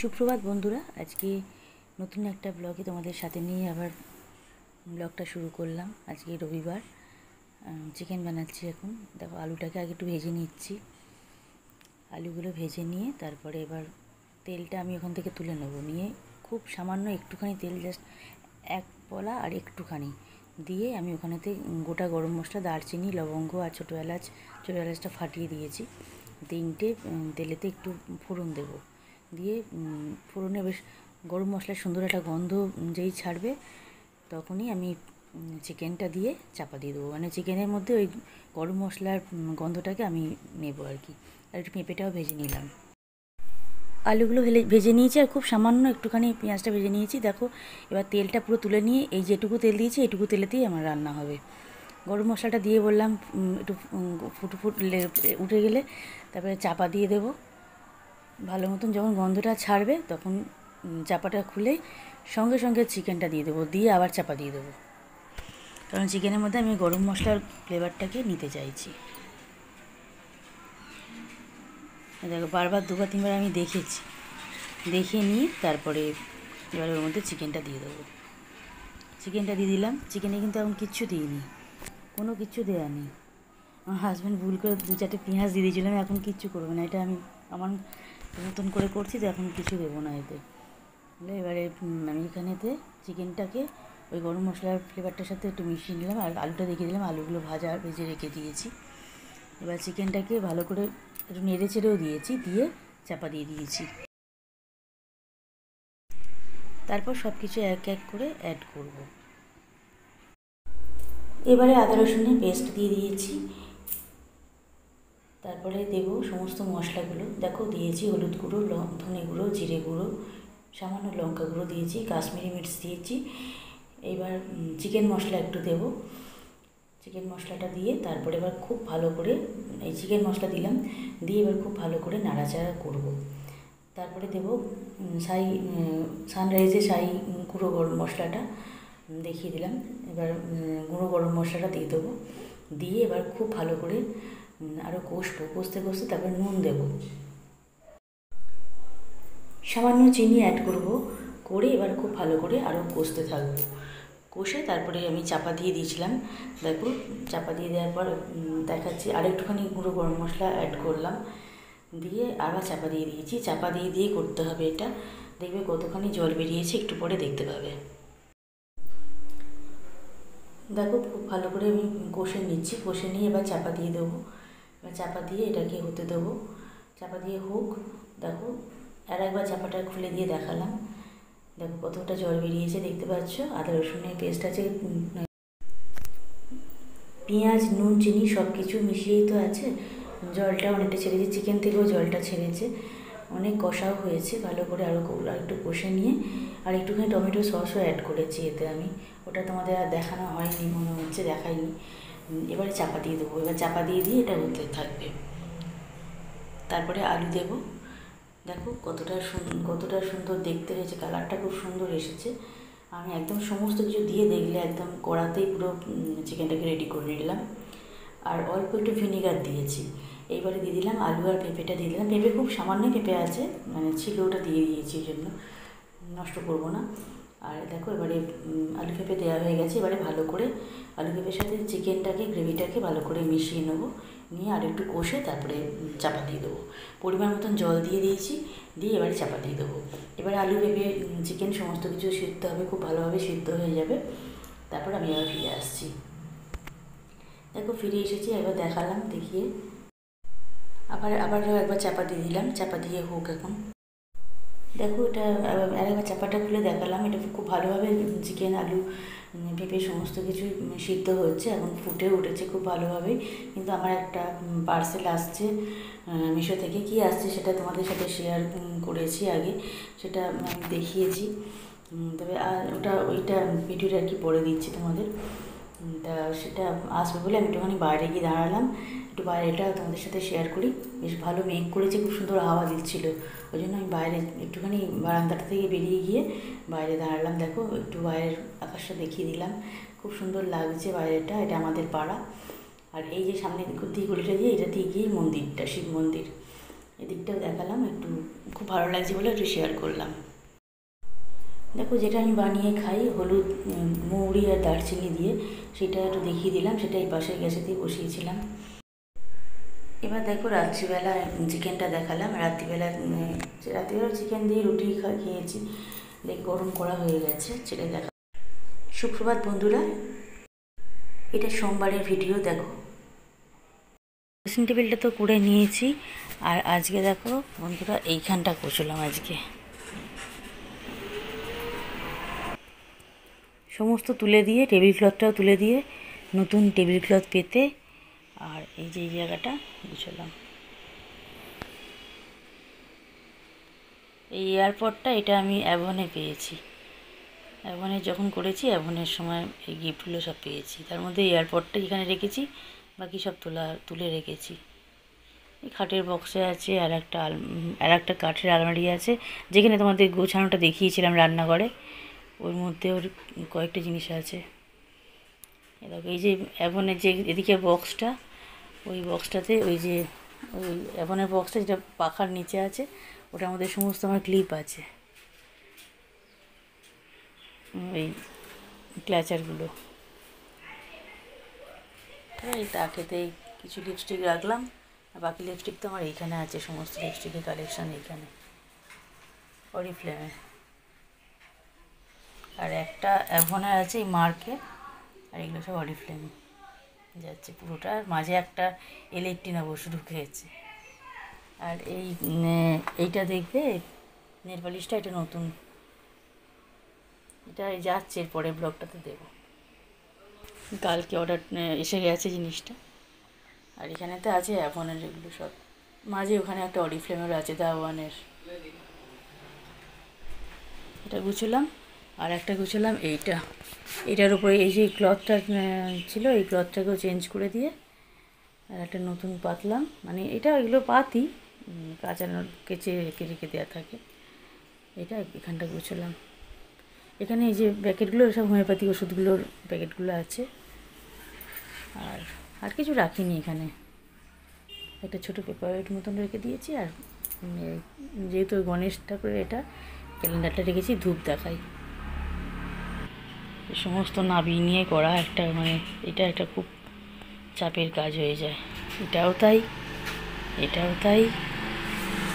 সুপ্রভাত বন্ধুরা, আজকে নতুন একটা ব্লগে তোমাদের সাথে নিয়ে আবার ব্লগটা শুরু করলাম। আজকে রবিবার, চিকেন বানাচ্ছি। এখন দেখো, আলুটাকে আগে একটু ভেজে নিচ্ছি। আলুগুলো ভেজে নিয়ে তারপরে এবার তেলটা আমি ওখান থেকে তুলে নেব। নিয়ে খুব সামান্য একটুখানি তেল, জাস্ট এক পলা আর একটুখানি দিয়ে আমি ওখানেতে গোটা গরম মশলা, দারচিনি, লবঙ্গ আর ছোটো এলাচটা ফাটিয়ে দিয়েছি। তিনটে তেলেতে একটু ফোড়ন দেবো। দিয়ে ফোড়নে বেশ গরম মশলার সুন্দর একটা গন্ধ যেই ছাড়বে, তখনই আমি চিকেনটা দিয়ে চাপা দিয়ে দেবো। মানে চিকেনের মধ্যে ওই গরম মশলার গন্ধটাকে আমি নেবো আর কি। আর একটু পেঁপেটাও ভেজে নিলাম। আলুগুলো ভেজে নিয়েছি আর খুব সামান্য একটুখানি পেঁয়াজটা ভেজে নিয়েছি। দেখো, এবার তেলটা পুরো তুলে নিয়ে এই যেটুকু তেল দিয়েছি এইটুকু তেলেতেই আমার রান্না হবে। গরম মশলাটা দিয়ে বললাম একটু উঠে গেলে তারপরে চাপা দিয়ে দেবো। ভালো মতন যখন গন্ধটা ছাড়বে তখন চাপাটা খুলে সঙ্গে সঙ্গে চিকেনটা দিয়ে দেবো, দিয়ে আবার চাপা দিয়ে দেবো। কারণ চিকেনের মধ্যে আমি গরম মশলার ফ্লেভারটাকে নিতে চাইছি। দেখো, বারবার দুবার তিনবার আমি দেখেছি, দেখে নিয়ে তারপরে এবার ওর মধ্যে চিকেনটা দিয়ে দেবো। চিকেনটা দিয়ে দিলাম। চিকেনে কিন্তু এখন কিচ্ছু দিইনি, কোনো কিচ্ছু দেওয়া নেই। আমার হাজব্যান্ড ভুল করে 2-4টে পেঁয়াজ দিয়ে দিয়েছিলাম। এখন কিচ্ছু করবে না, এটা আমি আমার নতুন করে করছি, তো এখন কিছু দেবো না এতে। এবারে আমি এখানেতে চিকেনটাকে ওই গরম মশলার ফ্লেভারটার সাথে একটু মিশিয়ে নিলাম আর আলুটা দেখিয়ে দিলাম। আলুগুলো ভেজে রেখে দিয়েছি। এবার চিকেনটাকে ভালো করে একটু নেড়ে চেড়েও দিয়েছি, দিয়ে চাপা দিয়ে দিয়েছি। তারপর সব কিছু এক এক করে অ্যাড করব। এবারে আদা রসুনের পেস্ট দিয়ে দিয়েছি। তারপরে দেব সমস্ত মশলাগুলো। দেখো, দিয়েছি হলুদ গুঁড়ো, ধনে গুঁড়ো, জিরে গুঁড়ো, সামান্য লঙ্কা গুঁড়ো দিয়েছি, কাশ্মীরি মির্চ দিয়েছি। এবার চিকেন মশলা একটু দেব। চিকেন মশলাটা দিয়ে তারপরে এবার খুব ভালো করে এই চিকেন মশলা দিলাম, দিয়ে এবার খুব ভালো করে নাড়াচাড়া করব। তারপরে দেব সানরাইজে শাহি গুঁড়ো গরম মশলাটা দেখিয়ে দিলাম। এবার গুঁড়ো গরম মশলাটা দিয়ে দেবো। দিয়ে এবার খুব ভালো করে আরও কষতে তারপর নুন দেব, সামান্য চিনি অ্যাড করে এবার খুব ভালো করে আরও কষতে থাকবো। কষে তারপরে আমি চাপা দিয়ে দিয়েছিলাম। দেখো, চাপা দিয়ে দেওয়ার পর দেখাচ্ছি আর একটুখানি গুঁড়ো গরম মশলা অ্যাড করলাম, দিয়ে আবার চাপা দিয়ে দিয়েছি। চাপা দিয়ে করতে হবে এটা। দেখবে কতখানি জল বেরিয়েছে, একটু পরে দেখতে পাবে। দেখো, খুব ভালো করে আমি কষে নিচ্ছি। কষে নিয়ে এবার চাপা দিয়ে দেবো। এবার চাপা দিয়ে এটাকে হতে দেবো। চাপা দিয়ে হোক। দেখো, আর একবার চাপাটা খুলে দিয়ে দেখালাম। দেখো কতটা জল বেরিয়েছে, দেখতে পাচ্ছ। আদা রসুনের পেস্ট আছে, পেঁয়াজ, নুন, চিনি সব কিছু মিশিয়েই তো আছে। জলটা অনেকটা ছেড়েছে, চিকেন থেকেও জলটা ছেড়েছে, অনেক কষাও হয়েছে। ভালো করে আরও একটু কষে নিয়ে আর একটুখানি টমেটো সসও অ্যাড করেছি এতে আমি। ওটা তোমাদের আর দেখানো হয়নি, মনে হচ্ছে দেখাইনি। এবারে চাপা দিয়ে দেবো। এবার চাপা দিয়ে এটা হতে থাকবে। তারপরে আলু দেবো। দেখো কতটা সুন্দর দেখতে হয়েছে, কালারটা খুব সুন্দর এসেছে। আমি একদম সমস্ত কিছু দিয়ে দেখলে একদম কড়াতেই পুরো চিকেনটাকে রেডি করে নিলাম। আর অল্প একটু ভিনিগার দিয়েছি। এইবারে দিয়ে দিলাম আলু আর পেঁপেটা দিয়ে দিলাম। পেঁপে খুব সামান্য পেঁপে আছে, মানে ছিল, ওটা দিয়ে দিয়েছি, এই জন্য নষ্ট করব না। আর দেখো, এবারে আলু পেঁপে দেওয়া হয়ে গেছে। এবারে ভালো করে আলু পেঁপের সাথে চিকেনটাকে, গ্রেভিটাকে ভালো করে মিশিয়ে নেবো। নিয়ে আর একটু কষে তারপরে চাপা দিয়ে দেবো। পরিমাণ মতন জল দিয়ে দিয়েছি, দিয়ে এবারে চাপা দিয়ে দেবো। এবারে আলু পেঁপে চিকেন সমস্ত কিছু সিদ্ধ হবে, খুব ভালোভাবে সিদ্ধ হয়ে যাবে। তারপর আমি আবার ফিরে আসছি। দেখো, ফিরে এসেছি। একবার দেখালাম, দেখিয়ে আবারও একবার চাপা দিয়ে দিলাম। চাপা দিয়ে হোক এখন। দেখো, এটা আরেকবার চাপাটা খুলে দেখালাম। এটা খুব ভালোভাবে চিকেন, আলু, পেঁপে সমস্ত কিছু সিদ্ধ হচ্ছে, এখন ফুটে উঠেছে খুব ভালোভাবে। কিন্তু আমার একটা পার্সেল আসছে মিশো থেকে। কি আসছে সেটা তোমাদের সাথে শেয়ার করেছি আগে, সেটা আমি দেখিয়েছি। তবে ওইটা ভিডিওটা আর কি পরে দিচ্ছি তোমাদের। তা সেটা আসবে বলে আমি একটুখানি বাইরে গিয়ে দাঁড়ালাম। একটু বাইরেটা তোমাদের সাথে শেয়ার করি। বেশ ভালো মেঘ করেছে, খুব সুন্দর হাওয়া দিচ্ছিল। ওই জন্য আমি বাইরে একটুখানি বারান্দাটা থেকে বেরিয়ে গিয়ে বাইরে দাঁড়ালাম। দেখো, একটু বাইরের আকাশটা দেখিয়ে দিলাম। খুব সুন্দর লাগছে বাইরেটা। এটা আমাদের পাড়া। আর এই যে সামনে দিক গলিটা দিয়ে, এটা দিয়ে গিয়ে মন্দিরটা, শিব মন্দির, এদিকটাও দেখালাম। একটু খুব ভালো লাগছে বলে একটু শেয়ার করলাম। দেখো যেটা আমি বানিয়ে খাই হলুদ, মৌরি আর দারচিনি দিয়ে, সেটা একটু দেখিয়ে দিলাম। সেটা এই পাশের গ্যাসেতেই বসিয়েছিলাম। এবার দেখো রাত্রিবেলা চিকেনটা দেখালাম। রাত্রিবেলা চিকেন দিয়ে রুটি খেয়েছি, দেখ গরম করা হয়ে গেছে, সেটা দেখা। সুপ্রভাত বন্ধুরা, এটা সোমবারের ভিডিও। দেখো ড্রেসিং টেবিলটা তো করে নিয়েছি, আর আজকে দেখো বন্ধুরা এইখানটা করছিলাম। আজকে সমস্ত তুলে দিয়ে, টেবিল ক্লথটাও তুলে দিয়ে নতুন টেবিল ক্লথ পেতে, আর এই যে এই জায়গাটা গুছালাম। এই এয়ারপডটা এটা আমি অ্যাভনে পেয়েছি। অ্যাভনে যখন করেছি, অ্যাভনের সময় এই গিফটগুলো সব পেয়েছি। তার মধ্যে এয়ারপডটা এখানে রেখেছি, বাকি সব তুলে রেখেছি। এই খাটের বক্সে আছে, আর একটা কাঠের আলমারি আছে, যেখানে তোমাদের গোছানোটা দেখিয়েছিলাম রান্নাঘরে, ওর মধ্যে ওর কয়েকটা জিনিস আছে। দেখো এই যে অ্যাভনের যে এদিকে বক্সটা, ওই বক্সটাতে ওই অ্যাভনের বক্সটা যেটা পাখার নিচে আছে, ওটার মধ্যে সমস্ত আমার ক্লিপ আছে, ওই ক্ল্যাচারগুলো। এই তাকেতেই কিছু লিপস্টিক রাখলাম, আর বাকি লিপস্টিক তো আমার এইখানে আছে, সমস্ত লিপস্টিকের কালেকশান এইখানে অরিফ্লেমে। আর একটা অ্যাভনের আছে এই মার্কে, আর এগুলো সব অরিফ্লেমে যাচ্ছে পুরোটা। আর মাঝে একটা ইলেকট্রিনা বসে ঢুকেছে। আর এইটা দেখবে নেল পালিশটা, এটা নতুন, এটা যাচ্ছে, এরপরে ব্লগটাতে দেবো। কালকে অর্ডার এসে গেছে জিনিসটা। আর এখানেতে আছে অ্যাভনের এগুলো সব, মাঝে ওখানে একটা অরিফ্লেমের আছে দা ওয়ানের, এটা গুছলাম। আর একটা গুছলাম এটার উপরে এই যে ক্লথটা ছিল, এই ক্লথটাকেও চেঞ্জ করে দিয়ে আর একটা নতুন পাতলাম। মানে এটা এগুলো পাতি কাঁচানোর কেচে রেখে দেওয়া থাকে। এটা এখানটা গুছলাম। এখানে এই যে প্যাকেটগুলো, সব হোমিওপ্যাথিক ওষুধগুলোর প্যাকেটগুলো আছে। আর কিছু রাখিনি এখানে, একটা ছোটো পেপার ওয়েট মতন রেখে দিয়েছি। আর যেহেতু গণেশ ঠাকুরের এটা ক্যালেন্ডারটা রেখেছি, ধূপ দেখাই। সমস্ত নাবিয়ে নিয়ে করা একটা, মানে এটা একটা খুব চাপের কাজ হয়ে যায়। এটাও তাই,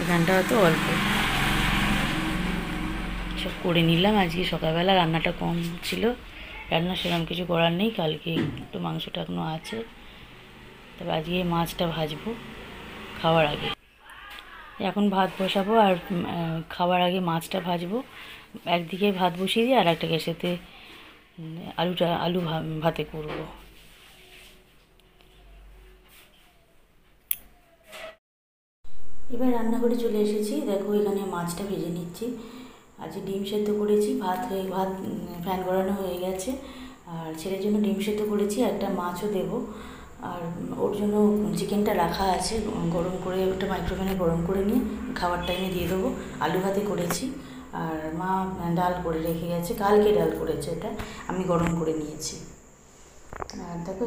এখানটাও তো অল্প সব করে নিলাম। আজকে সকালবেলা রান্নাটা কম ছিল, রান্না সেরকম কিছু করার নেই, কালকে একটু মাংসটা এখনও আছে। তবে আজকে মাছটা ভাজবো খাওয়ার আগে। এখন ভাত বসাবো, আর খাওয়ার আগে মাছটা ভাজবো। একদিকে ভাত বসিয়ে দিয়ে আর একটা গ্যাসেতে আলু ভাতে করবো। এবার রান্নাঘরে চলে এসেছি। দেখো এখানে মাছটা ভেজে নিচ্ছি। আজকে ডিম সেদ্ধ করেছি, ভাত ফ্যান গড়ানো হয়ে গেছে। আর ছেলের জন্য ডিম সেদ্ধ করেছি, একটা মাছও দেবো। আর ওর জন্য চিকেনটা রাখা আছে, গরম করে ওটা মাইক্রোওভেনে গরম করে নিয়ে খাওয়ার টাইমে দিয়ে দেবো। আলু ভাতে করেছি, আর মা ডাল করে রেখে গেছে, কালকে ডাল করেছে, এটা আমি গরম করে নিয়েছি। আর দেখো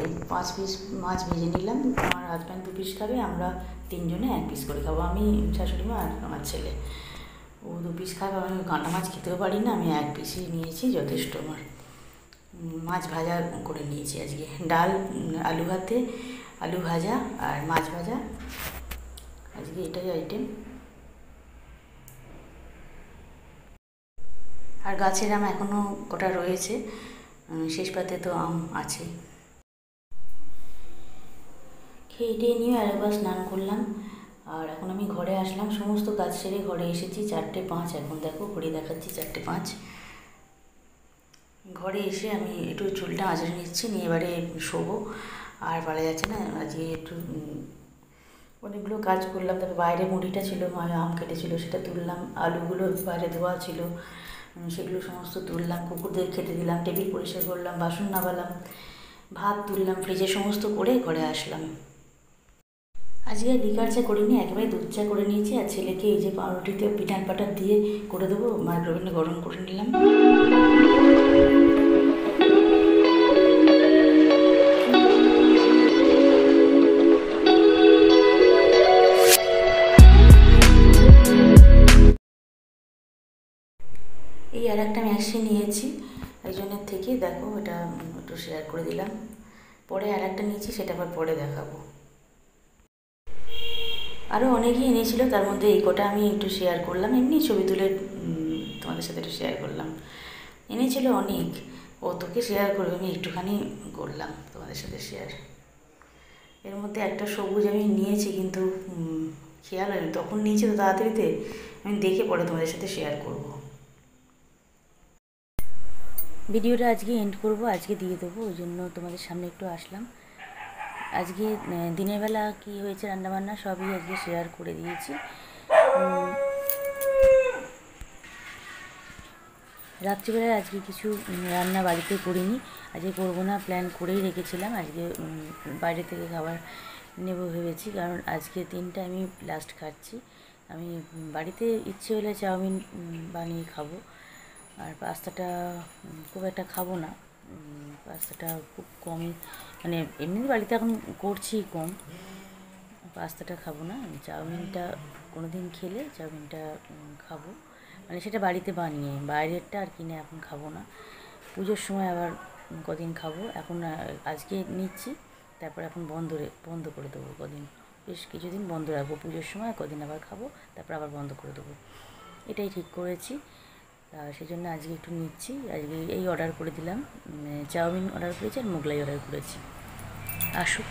এই 5 পিস মাছ ভেজে নিলাম। আমার হাজব্যান্ড 2 পিস খাবে, আমরা 3 জনে 1 পিস করে খাবো। আমি, শাশুড়ি মা আর আমার ছেলে। ও 2 পিস খাবে, আমি কাঁটা মাছ খেতেও পারি না, আমি 1 পিসই নিয়েছি, যথেষ্ট আমার। মাছ ভাজা করে নিয়েছি আজকে, ডাল, আলু ভাতে, আলু ভাজা আর মাছ ভাজা, আজকে এটাই আইটেম। আর গাছের আম এখনও কটা রয়েছে, শেষ পাতে তো আম আছে। খেয়ে নিয়ে আরেকবার স্নান করলাম, আর এখন আমি ঘরে আসলাম। সমস্ত কাজ সেরে ঘরে এসেছি 4:05। এখন দেখো ঘড়ি দেখাচ্ছি 4:05। ঘরে এসে আমি একটু চুলটা আঁচড়ে নিচ্ছি, নিয়ে এবারে শোবো। আর পারা যাচ্ছে না, আজকে একটু অনেকগুলো কাজ করলাম। তারপরে বাইরে মুড়িটা ছিল, আম কেটেছিল, সেটা তুললাম। আলুগুলো বাইরে ধোয়া ছিল, সেগুলো সমস্ত তুললাম। কুকুরদের খেতে দিলাম, টেবিল পরিষ্কার করলাম, বাসন নামালাম, ভাত তুললাম, ফ্রিজে সমস্ত করে ঘরে আসলাম। আজকে লিকার চা করিনি, একেবারে দুধ চা করে নিয়েছি। আর ছেলেকে এই যে পাউরুটিতে পিনাট বাটার দিয়ে করে দেবো, মাইক্রোওভেনে গরম করে নিলাম। এই আর একটা ম্যাক্সি নিয়েছি একজনের থেকে, দেখো এটা একটু শেয়ার করে দিলাম। পরে আর একটা নিয়েছি, সেটা আবার পরে দেখাবো। আরও অনেকেই এনেছিল, তার মধ্যে এই কটা আমি একটু শেয়ার করলাম, এমনি ছবি তুলে তোমাদের সাথে একটু শেয়ার করলাম। এনেছিল অনেক, অতকে শেয়ার করবে, আমি একটুখানি করলাম তোমাদের সাথে শেয়ার। এর মধ্যে একটা সবুজ আমি নিয়েছি, কিন্তু খেয়াল হয়নি, তখন নিয়েছি তো তাড়াতাড়িতে, আমি দেখে পরে তোমাদের সাথে শেয়ার করব। ভিডিওটা আজকে এন্ড করব, আজকে দিয়ে দেবো, ওই জন্য তোমাদের সামনে একটু আসলাম। আজকে দিনের বেলা কী হয়েছে রান্নাবান্না সবই আজকে শেয়ার করে দিয়েছি। রাত্রিবেলায় আজকে কিছু রান্না বাড়িতে করিনি, আজকে করবো না, প্ল্যান করেই রেখেছিলাম। আজকে বাইরে থেকে খাবার নেব ভেবেছি, কারণ আজকে দিনটা আমি লাস্ট খাচ্ছি। আমি বাড়িতে ইচ্ছে হলে চাউমিন বানিয়ে খাবো, আর পাস্তাটা খুব একটা খাবো না। পাস্তাটা খুব কমই, মানে এমনি বাড়িতে এখন করছি কম, পাস্তাটা খাবো না। চাউমিনটা কোনো দিন খেলে চাউমিনটা খাবো, মানে সেটা বাড়িতে বানিয়ে, বাইরেরটা আর কিনে এখন খাবো না। পুজোর সময় আবার কদিন খাবো, এখন আজকে নিচ্ছি, তারপর এখন বন্ধ করে দেবো কদিন, বেশ কিছুদিন বন্ধ রাখবো, পুজোর সময় কদিন আবার খাবো, তারপর আবার বন্ধ করে দেবো, এটাই ঠিক করেছি। সেই জন্য আজকে একটু নিচ্ছি। আজকে এই অর্ডার করে দিলাম, চাউমিন অর্ডার করেছি আর মোগলাই অর্ডার করেছি, আসুক।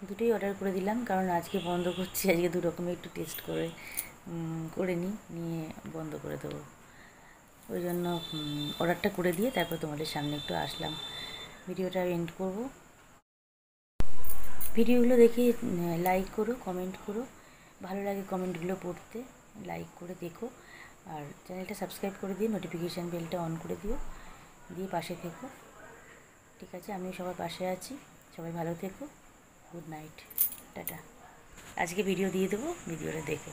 দুটোই অর্ডার করে দিলাম, কারণ আজকে বন্ধ করছি, আজকে দু রকমের একটু টেস্ট করে নিয়ে বন্ধ করে দেবো। ওই জন্য অর্ডারটা করে দিয়ে তারপর তোমাদের সামনে একটু আসলাম। ভিডিওটা এন্ড করব। ভিডিওগুলো দেখে লাইক করো, কমেন্ট করো, ভালো লাগে কমেন্টগুলো পড়তে, লাইক করে দেখো, আর চ্যানেলটা সাবস্ক্রাইব করে দিয়ে নোটিফিকেশান বেলটা অন করে দিও, দিয়ে পাশে থেকো। ঠিক আছে, আমিও সবার পাশে আছি, সবাই ভালো থেকো, গুড নাইট, টাটা। আজকে ভিডিও দিয়ে দেবো, ভিডিওটা দেখো।